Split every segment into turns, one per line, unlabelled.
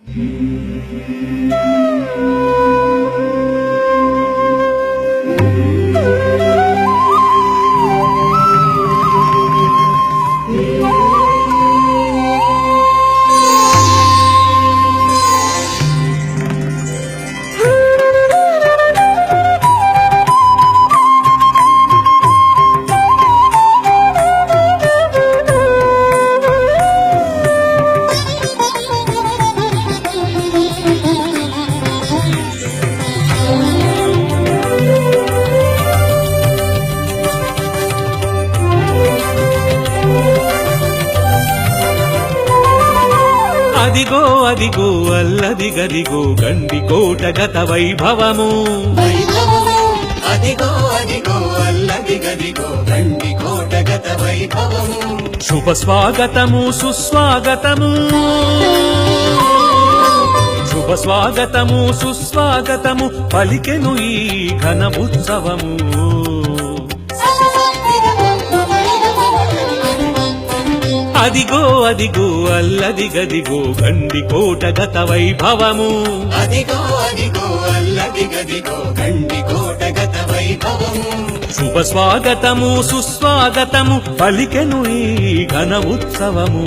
అదిగో అదిగో అల్లదిగదిగో గండికోట గత వైభవము,
అదిగో అదిగో అల్లదిగదిగో గండికోట గత వైభవము.
శుభ స్వాగతము సుస్వాగతము, శుభ స్వాగతము సుస్వాగతము పలికెను ఈ ఘన ఉత్సవము. అదిగో అదిగో అల్లదిగదిగో గండికోట గత వైభవము,
అదిగో అదిగో అల్లదిగదిగో గండికోట గత వైభవము.
శుభ స్వాగతము సుస్వాగతము పలికెను ఈ ఘన ఉత్సవము.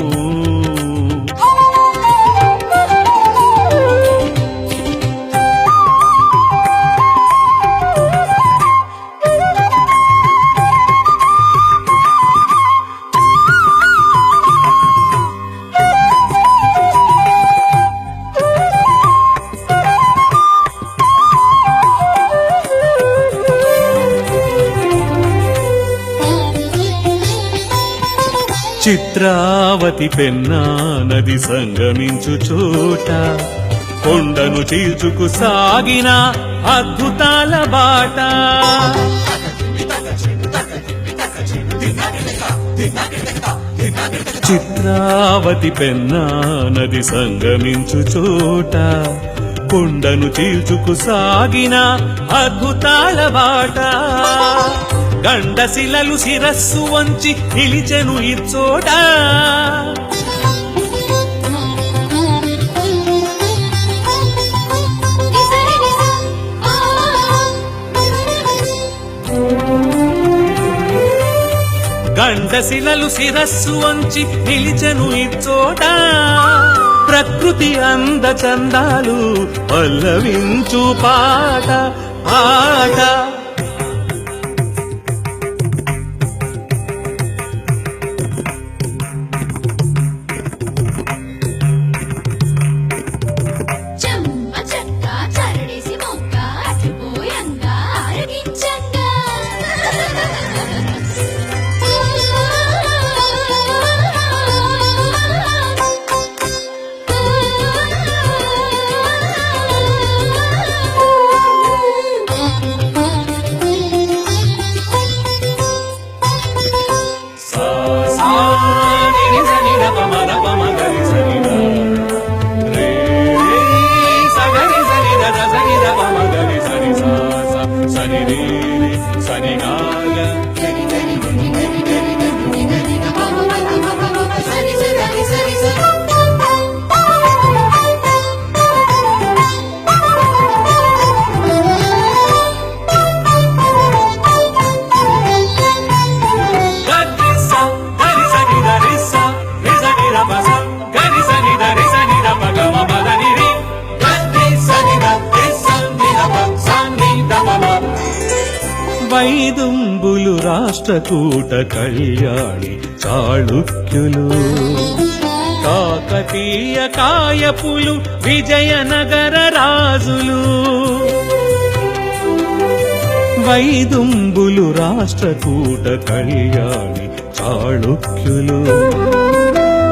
చిత్రావతి పెన్నా నది సంగమించు చోట కొండను చీల్చుకు సాగిన అద్భుతాల బాట. చిత్రావతి పెన్నా నది సంగమించు చోట కొండను చీల్చుకు సాగిన అద్భుతాల బాట. గండశిలలు శిరస్సు వంచి నిలిచెను ఇచ్చోట. గండశిలలు శిరస్సు వంచి నిలిచెను ఇచ్చోట. ప్రకృతి అందచందాలు పల్లవించు పాట పాట. వైదుంబులు రాష్ట్రకూట కళ్యాణి చాళుక్యులు, కాకతీయ కాయపులు విజయనగర రాజులు. వైదుంబులు రాష్ట్రకూట కళ్యాణి చాళుక్యులు,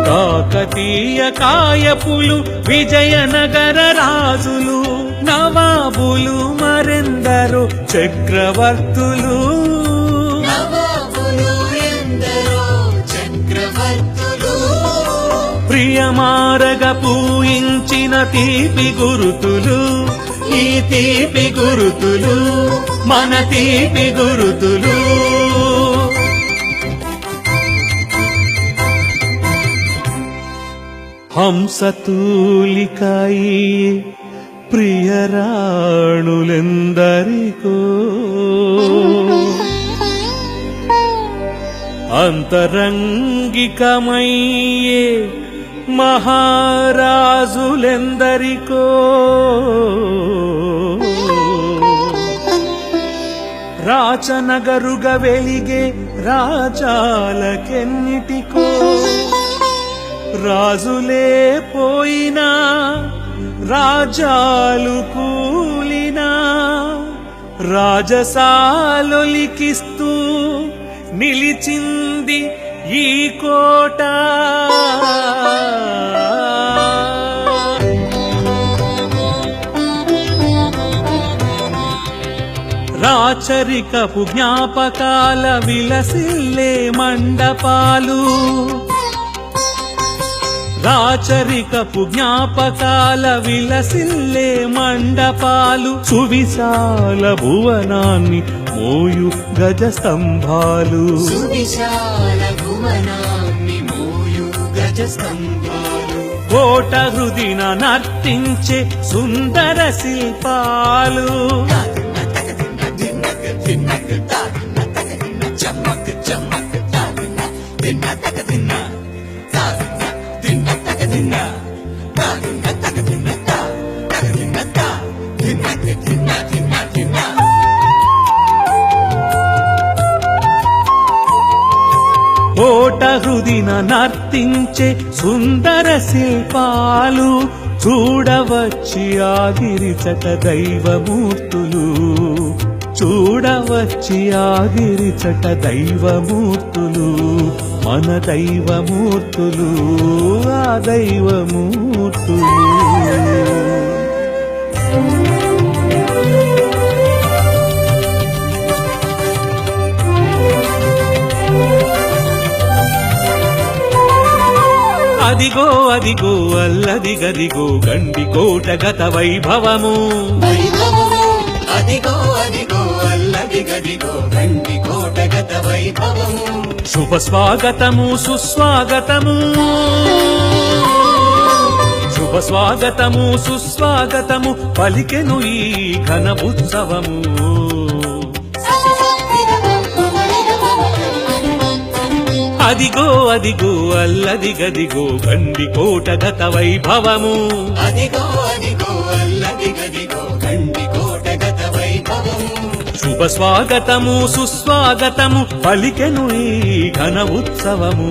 కాకతీయ కాయపులు విజయనగర రాజులు. నవాబులు మరెందరో చక్రవర్తులు, ప్రియమారగ పూయించిన తీపి గురుతులు. ఈ తీపి గురుతులు మన తీపి గురుతులు. హంసతూలికాయి ప్రియరాణులెందరికో అంతరంగికమయ్యే మహారాజులెందరికో రాచనగరుగ వెలిగే రాజాలకెన్నిటికో రాజులే పోయినా రాజాలు కూలినా రాజసాలొలికిస్తూ నిలిచింది ఈ కోట రాచరికపు జ్ఞాపకాల విలసిల్లే మండపాలు రాచరికపు జ్ఞాపకాల విలసిల్లే మండపాలు సువిశాల భువనాన్ని మోయు గజ స్తంభాలు
సువిశాల భువనాన్ని మోయు గజ స్తంభాలు
కోట హృదిన నర్తించే సుందర శిల్పాలు
చమ్మక్ చమ్మక్ తిన్న తక తిన్న
కోట హృదిన నర్తించే సుందర శిల్పాలు చూడవచ్చి ఆగిరిచట దైవమూర్తులు చూడవచ్చి ఆగిరిచట దైవమూర్తులు మన దైవమూర్తులు ఆ దైవమూర్తులు అదిగో అదిగో అల్లదిగదిగో గండికోట గత వైభవము
వైభవము అదిగో అదిగో అల్లదిగదిగో గండికోట గత వైభవము
శుభ స్వాగతము సుస్వాగతము శుభ స్వాగతము సుస్వాగతము పలికెను ఈ ఘన ఉత్సవము అదిగో అదిగో అల్లదిగదిగో గండికోట గత వైభవము
అదిగో అదిగో అల్లదిగదిగో గండికోట గత వైభవము
శుభ స్వాగతము సుస్వాగతము పలికెను ఈ ఘన ఉత్సవము